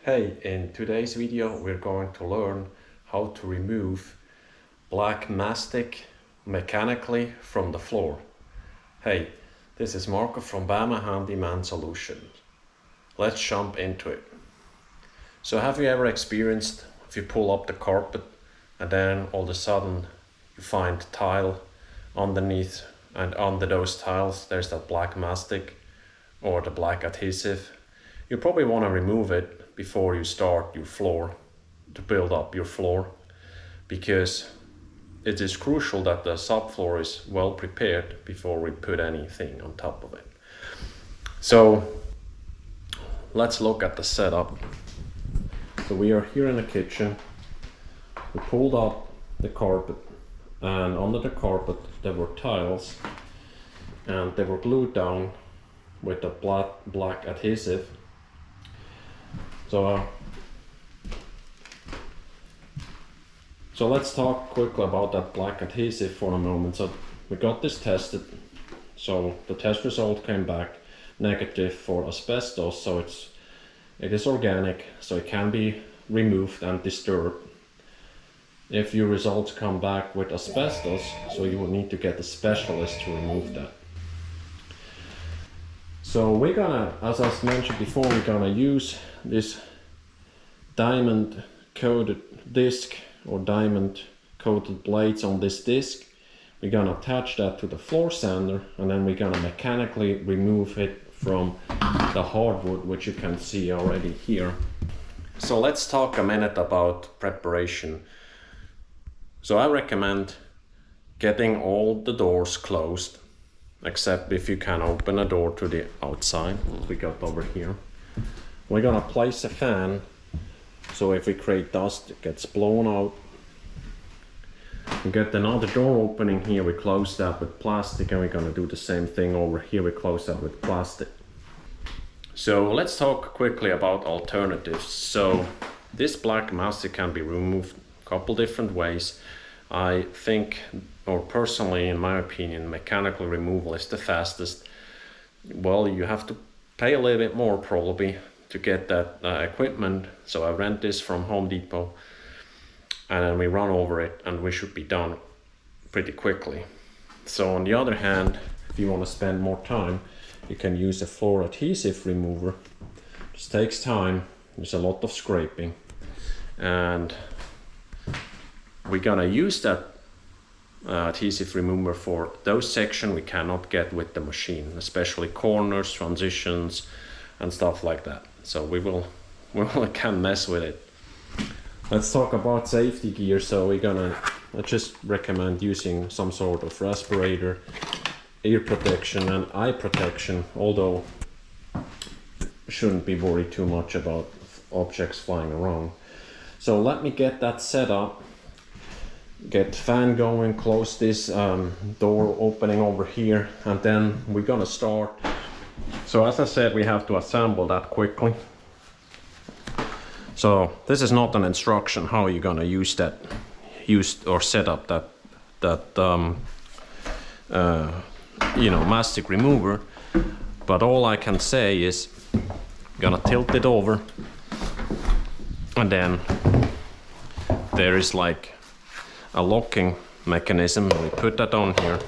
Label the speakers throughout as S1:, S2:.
S1: Hey, in today's video we're going to learn how to remove black mastic mechanically from the floor. Hey, this is Marco from Bama Handyman Solutions. Let's jump into it. So have you ever experienced if you pull up the carpet and then all of a sudden you find tile underneath, and under those tiles there's that black mastic or the black adhesive? You probably want to remove it before you start your floor, to build up your floor, because it is crucial that the subfloor is well prepared before we put anything on top of it. So let's look at the setup. So we are here in the kitchen. We pulled up the carpet, and under the carpet there were tiles, and they were glued down with a black adhesive. So let's talk quickly about that black adhesive for a moment. So we got this tested. So the test result came back negative for asbestos. So it is organic, so it can be removed and disturbed. If your results come back with asbestos, so you will need to get a specialist to remove that. So we're gonna, as I mentioned before, we're gonna use this diamond coated disc or diamond coated blades on this disc. We're gonna attach that to the floor sander, and then we're gonna mechanically remove it from the hardwood, which you can see already here. So let's talk a minute about preparation. So I recommend getting all the doors closed, except if you can open a door to the outside, we got over here. We're gonna place a fan, so if we create dust, it gets blown out. We get another door opening here, we close that with plastic, and we're gonna do the same thing over here, we close that with plastic. So let's talk quickly about alternatives. So this black mastic can be removed a couple different ways. I think, or personally in my opinion, mechanical removal is the fastest. Well, you have to pay a little bit more probably to get that equipment. So I rent this from Home Depot, and then we run over it, and we should be done pretty quickly. So on the other hand, if you want to spend more time, you can use a floor adhesive remover. Just takes time, there's a lot of scraping, and we're gonna use that adhesive remover for those sections we cannot get with the machine, especially corners, transitions, and stuff like that. So we can mess with it. Let's talk about safety gear. So I just recommend using some sort of respirator, ear protection, and eye protection, although shouldn't be worried too much about objects flying around. So let me get that set up. Get fan going, close this door opening over here, and then we're gonna start. So as I said, we have to assemble that quickly. So this is not an instruction how you're gonna use or set up that mastic remover, but all I can say is gonna tilt it over, and then there is like a locking mechanism. We put that on here,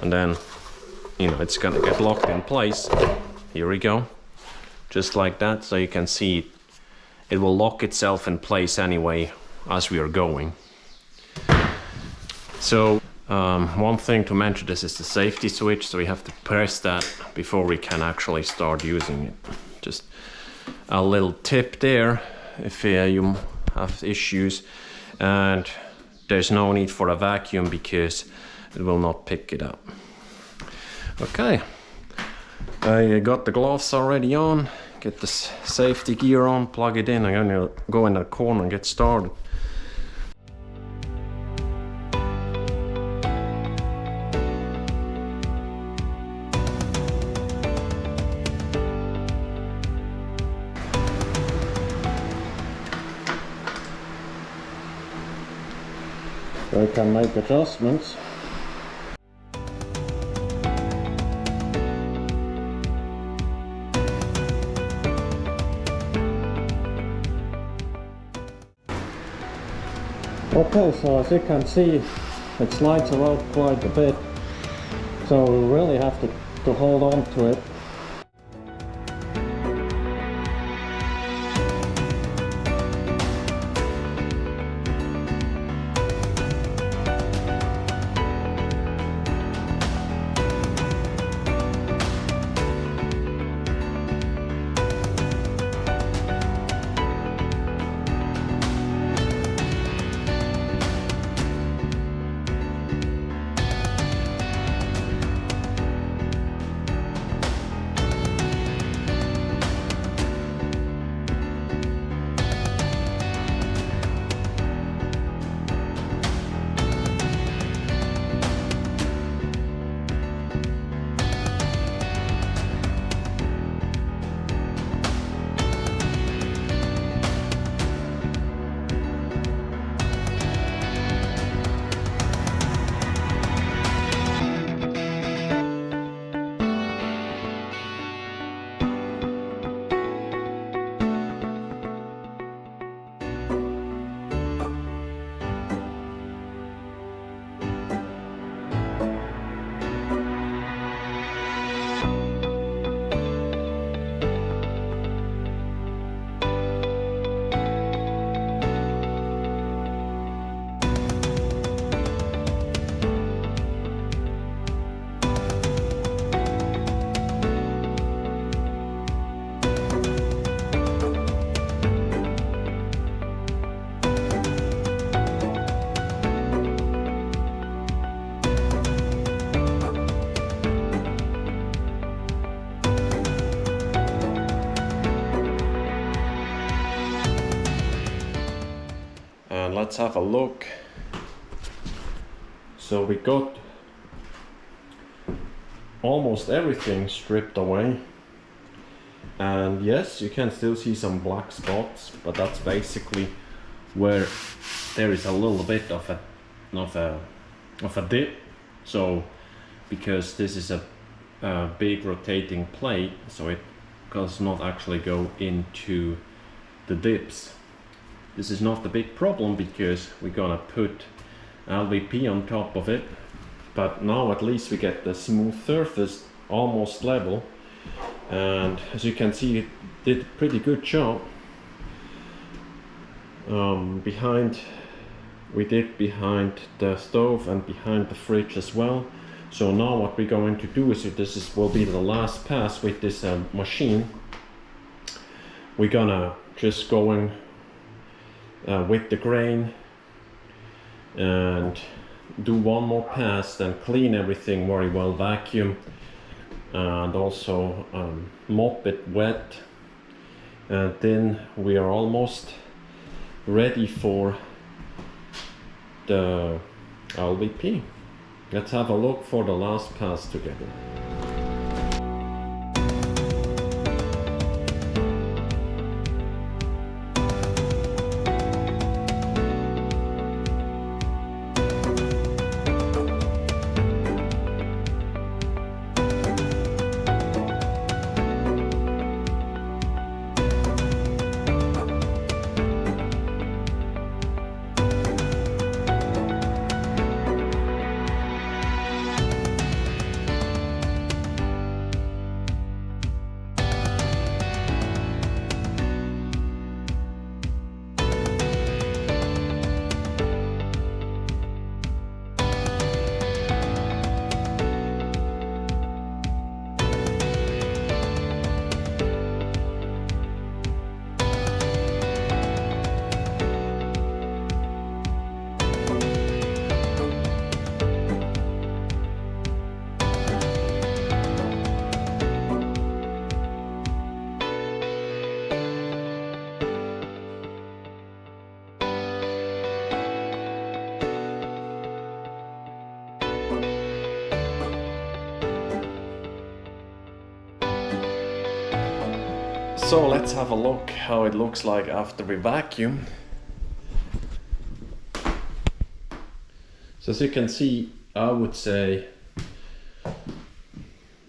S1: and then it's gonna get locked in place. Here we go, just like that. So you can see it will lock itself in place anyway as we are going. So one thing to mention, this is the safety switch, so we have to press that before we can actually start using it. Just a little tip there if you have issues. And there's no need for a vacuum because it will not pick it up. Okay, I got the gloves already on, get the safety gear on, plug it in. I'm gonna go in the corner and get started. So I can make adjustments. Okay, so as you can see, it slides around quite a bit, so we really have to hold on to it. And let's have a look. So we got almost everything stripped away, and yes, you can still see some black spots, but that's basically where there is a little bit of a dip. So because this is a big rotating plate, so it does not actually go into the dips. This is not the big problem because we're gonna put LVP on top of it, but now at least we get the smooth surface almost level, and as you can see, it did a pretty good job. We did behind the stove and behind the fridge as well. So now what we're going to do is, will be the last pass with this machine. We're gonna just going with the grain and do one more pass, then clean everything very well, vacuum, and also mop it wet, and then we are almost ready for the LVP. Let's have a look for the last pass together. So let's have a look how it looks like after we vacuum. So as you can see, I would say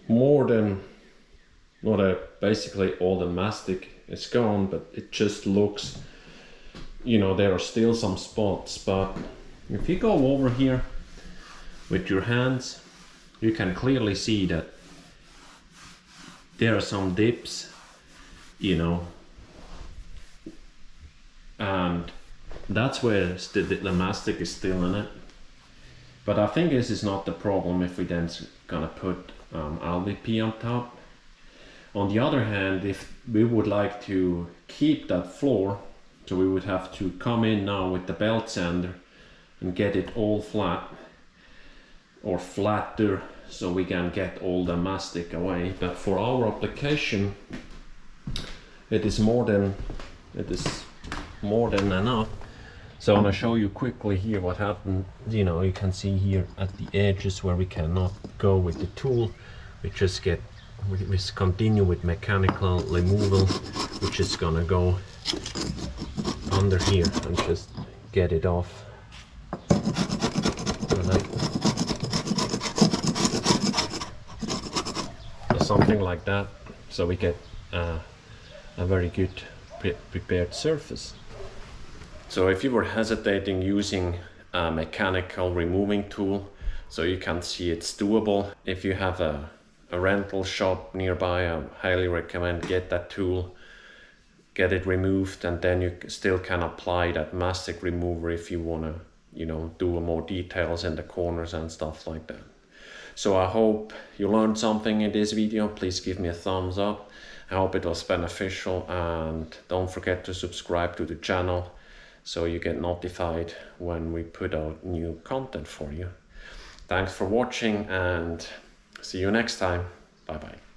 S1: more than, basically all the mastic is gone, but it just looks you know, there are still some spots, but if you go over here with your hands, you can clearly see that there are some dips, you know, and that's where the mastic is still in it. But I think this is not the problem if we then gonna put LVP on top. On the other hand, if we would like to keep that floor, so we would have to come in now with the belt sander and get it all flat or flatter, so we can get all the mastic away. But for our application, it is more than enough. So I'm gonna show you quickly here what happened. You know, you can see here at the edges where we cannot go with the tool, we continue with mechanical removal, which is gonna go under here and just get it off. Something like that, so we get a very good prepared surface. So if you were hesitating using a mechanical removing tool, so you can see it's doable. If you have a rental shop nearby, I highly recommend get that tool, get it removed, and then you still can apply that mastic remover if you want to, you know, do more details in the corners and stuff like that. So I hope you learned something in this video. Please give me a thumbs up. I hope it was beneficial, and don't forget to subscribe to the channel so you get notified when we put out new content for you. Thanks for watching, and see you next time. Bye bye.